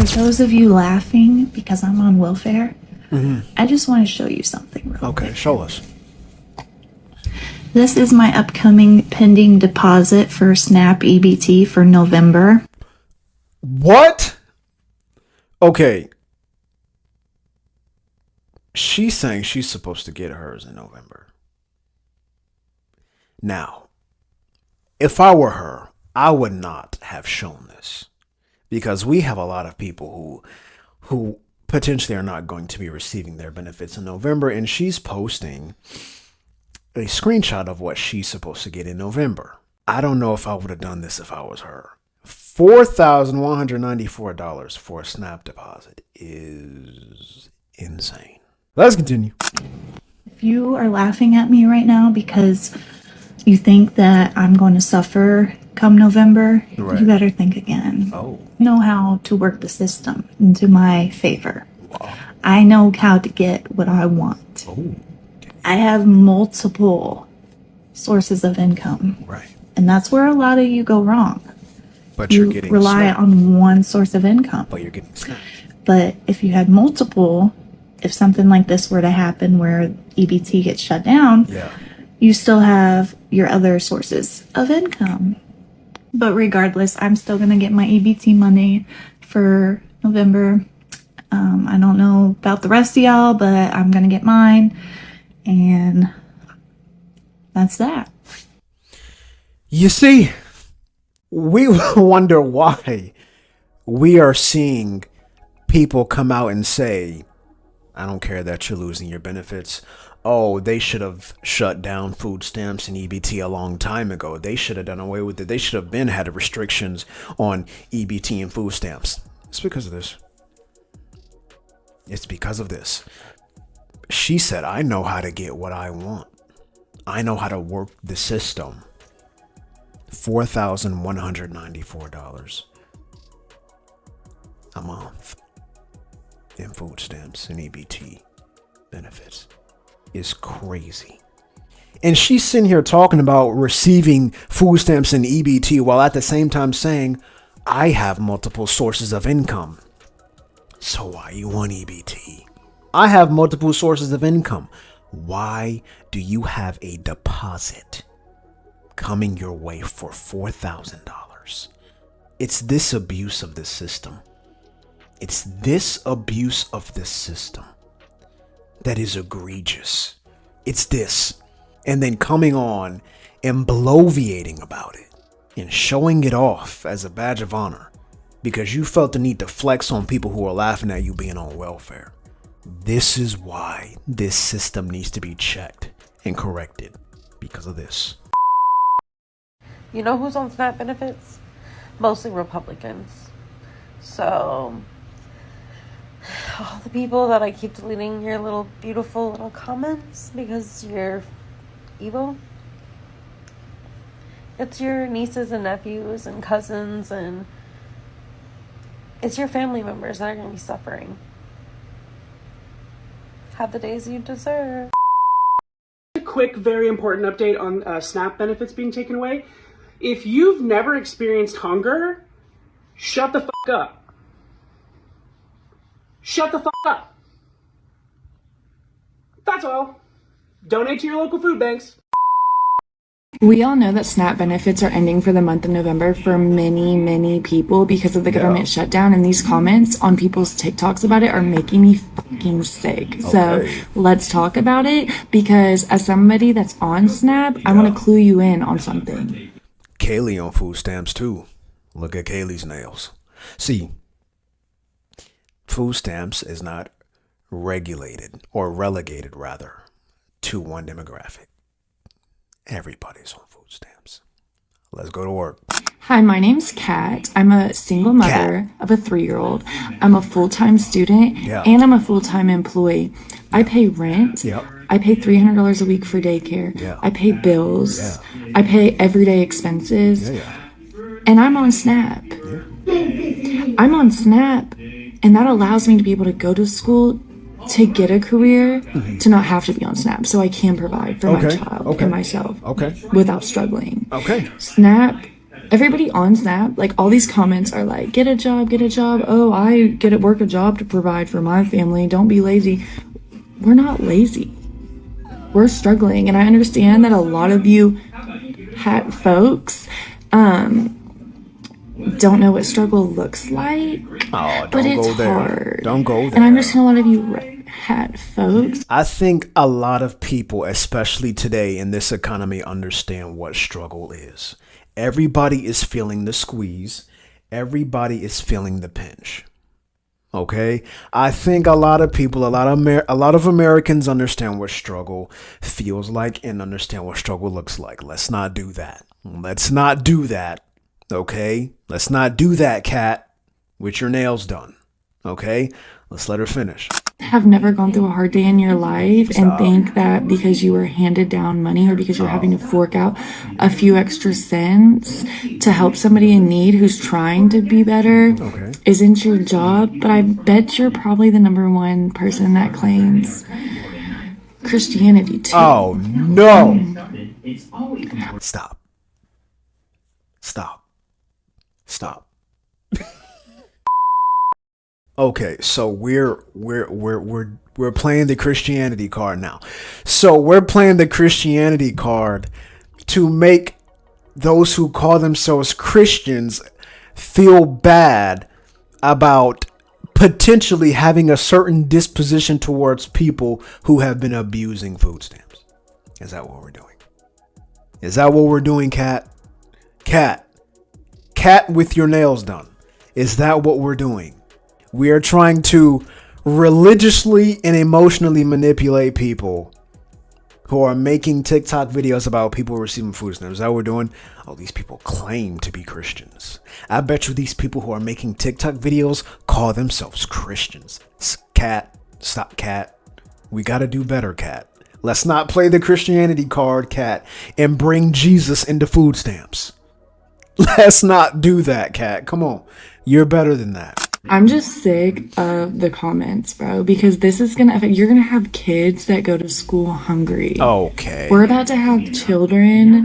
For those of you laughing because I'm on welfare, I just want to show you something real quick. Okay, show us. This is my upcoming pending deposit for SNAP EBT for November. What? Okay. She's saying she's supposed to get hers in November. Now, if I were her, I would not have shown this, because we have a lot of people who potentially are not going to be receiving their benefits in November, and she's posting a screenshot of what she's supposed to get in November. I don't know if I would have done this if I was her. $4,194 for a SNAP deposit is insane. Let's continue. If you are laughing at me right now because you think that I'm going to suffer come November, Right. You better think again. Oh. Know how to work the system into my favor. Wow. I know how to get what I want. Oh. I have multiple sources of income. Right. And that's where a lot of you go wrong. But You you're getting rely SNAP. on one source of income. But you're getting SNAP. But if you had multiple, if something like this were to happen where EBT gets shut down, Yeah. you still have your other sources of income. But regardless, I'm still going to get my EBT money for November. I don't know about the rest of y'all, but I'm going to get mine. And that's that. You see, we wonder why we are seeing people come out and say, I don't care that you're losing your benefits. Oh, they should have shut down food stamps and EBT a long time ago. They should have done away with it. They should have had restrictions on EBT and food stamps. It's because of this. It's because of this. She said, I know how to get what I want. I know how to work the system. $4,194 a month in food stamps and EBT benefits is crazy. And she's sitting here talking about receiving food stamps and EBT while at the same time saying, I have multiple sources of income. So why you want EBT? I have multiple sources of income. Why do you have a deposit coming your way for $4,000? It's this abuse of the system. It's this abuse of the system that is egregious. It's this. And then coming on and bloviating about it and showing it off as a badge of honor because you felt the need to flex on people who are laughing at you being on welfare. This is why this system needs to be checked and corrected, because of this. You know who's on SNAP benefits? Mostly Republicans. So, all the people that I keep deleting your little beautiful little comments because you're evil. It's your nieces and nephews and cousins, and it's your family members that are going to be suffering. Have the days you deserve. A quick, very important update on SNAP benefits being taken away. If you've never experienced hunger, shut the fuck up. Shut the fuck up. That's all. Donate to your local food banks. We all know that SNAP benefits are ending for the month of November for many, many people because of the government shutdown, and these comments on people's TikToks about it are making me fucking sick. So let's talk about it, because as somebody that's on SNAP, I want to clue you in on something. Kaylee on food stamps too. Look at Kaylee's nails. See, food stamps is not regulated, or relegated rather, to one demographic. Everybody's on food stamps. Let's go to work. Hi, my name's Kat. I'm a single mother of a 3-year-old. I'm a full-time student and I'm a full-time employee. I pay rent. I pay $300 a week for daycare. I pay bills. I pay everyday expenses. And I'm on SNAP. I'm on SNAP, and that allows me to be able to go to school, to get a career, to not have to be on SNAP, so I can provide for my child and myself without struggling. SNAP everybody on Snap, like all these comments are like, get a job, get a job. Oh, I get to work a job to provide for my family. Don't be lazy. We're not lazy. We're struggling. And I understand that a lot of you folks don't know what struggle looks like. Oh, but don't it's go there. hard. Don't go there. And I understand a lot of you folks. I think a lot of people, especially today in this economy, understand what struggle is. Everybody is feeling the squeeze. Everybody is feeling the pinch. Okay, I think a lot of people, a lot of Americans understand what struggle feels like and understand what struggle looks like. Let's not do that. Let's not do that. Okay, let's not do that, Kat, with your nails done. Okay, let's let her finish. Have never gone through a hard day in your life and think that because you were handed down money or because you're having to fork out a few extra cents to help somebody in need who's trying to be better isn't your job. But I bet you're probably the number one person that claims Christianity too. Oh no. Stop. Okay, so we're playing the Christianity card now. So we're playing the Christianity card to make those who call themselves Christians feel bad about potentially having a certain disposition towards people who have been abusing food stamps. Is that what we're doing? Is that what we're doing, Kat? Kat with your nails done. Is that what we're doing? We are trying to religiously and emotionally manipulate people who are making TikTok videos about people receiving food stamps. Is that what we're doing? Oh, these people claim to be Christians. I bet you these people who are making TikTok videos call themselves Christians. Kat, stop, Kat. We got to do better, Kat. Let's not play the Christianity card, Kat, and bring Jesus into food stamps. Let's not do that, Kat. Come on. You're better than that. I'm just sick of the comments, bro, because this is going to affect, you're going to have kids that go to school hungry. Okay. We're about to have children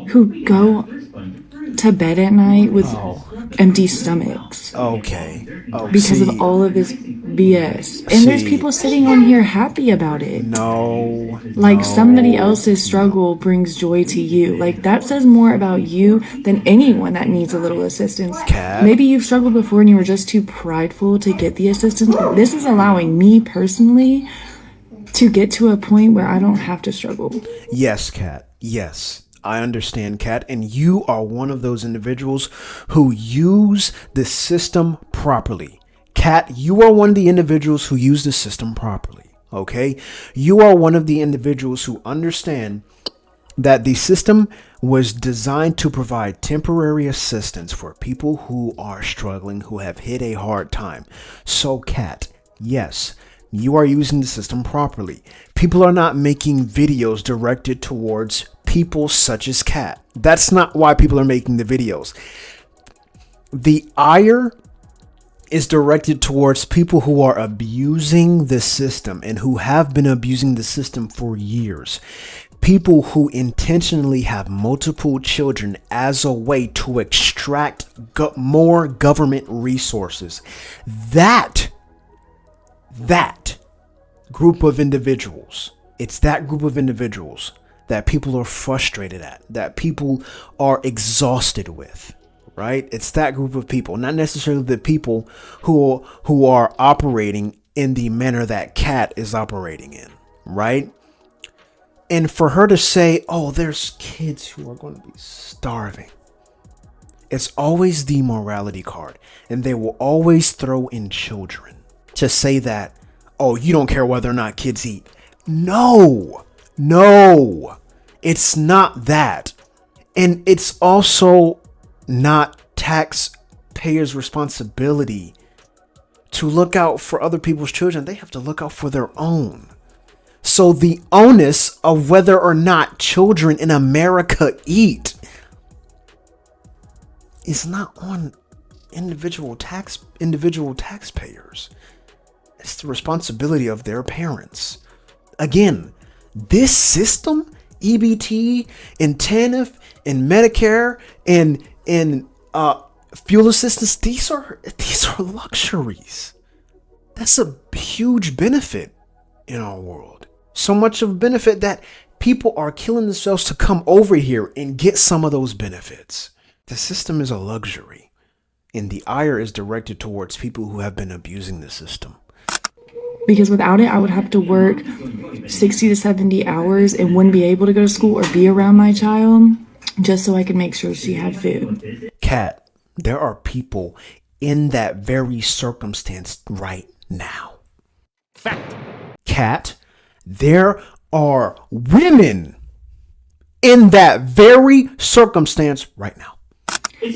who go to bed at night with empty stomachs. Okay. Because of all of this BS. And there's people sitting on here happy about it. Like somebody else's struggle brings joy to you. Like that says more about you than anyone that needs a little assistance. Kat. Maybe you've struggled before and you were just too prideful to get the assistance. But this is allowing me personally to get to a point where I don't have to struggle. Yes, Kat. Yes. I understand, Kat, and you are one of those individuals who use the system properly. Kat, you are one of the individuals who use the system properly, okay? You are one of the individuals who understand that the system was designed to provide temporary assistance for people who are struggling, who have hit a hard time. So, Kat, yes, you are using the system properly. People are not making videos directed towards people such as Kat. That's not why people are making the videos. The ire is directed towards people who are abusing the system and who have been abusing the system for years. People who intentionally have multiple children as a way to extract more government resources. That group of individuals, it's that group of individuals that people are frustrated at, that people are exhausted with, right? It's that group of people, not necessarily the people who are operating in the manner that Kat is operating in, right? And for her to say, oh, there's kids who are going to be starving. It's always the morality card, and they will always throw in children to say that, oh, you don't care whether or not kids eat. No, it's not that. And it's also not taxpayers' responsibility to look out for other people's children. They have to look out for their own. So the onus of whether or not children in America eat is not on individual taxpayers. It's the responsibility of their parents. Again, this system, EBT and TANF, and Medicare and fuel assistance, these are luxuries. That's a huge benefit in our world. So much of a benefit that people are killing themselves to come over here and get some of those benefits. The system is a luxury, and the ire is directed towards people who have been abusing the system. Because without it, I would have to work 60 to 70 hours and wouldn't be able to go to school or be around my child just so I could make sure she had food. Kat, there are people in that very circumstance right now. Fact. Kat, there are women in that very circumstance right now.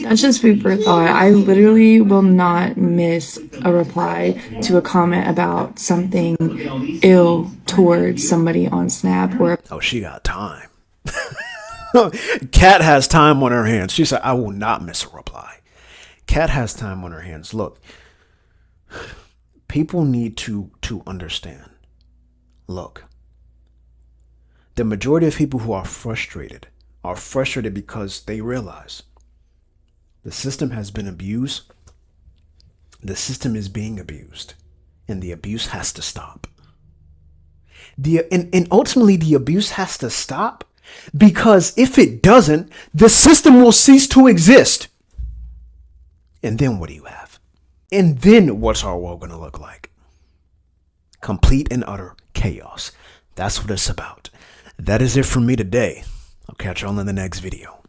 That's just food for thought. I literally will not miss a reply to a comment about something ill towards somebody on Snap or... Oh, she got time. Kat has time on her hands. She said, I will not miss a reply. Kat has time on her hands. Look, people need to understand. Look, the majority of people who are frustrated because they realize the system has been abused. The system is being abused, and the abuse has to stop. And ultimately, the abuse has to stop because if it doesn't, the system will cease to exist. And then what do you have? And then what's our world going to look like? Complete and utter chaos. That's what it's about. That is it from me today. I'll catch y'all in the next video.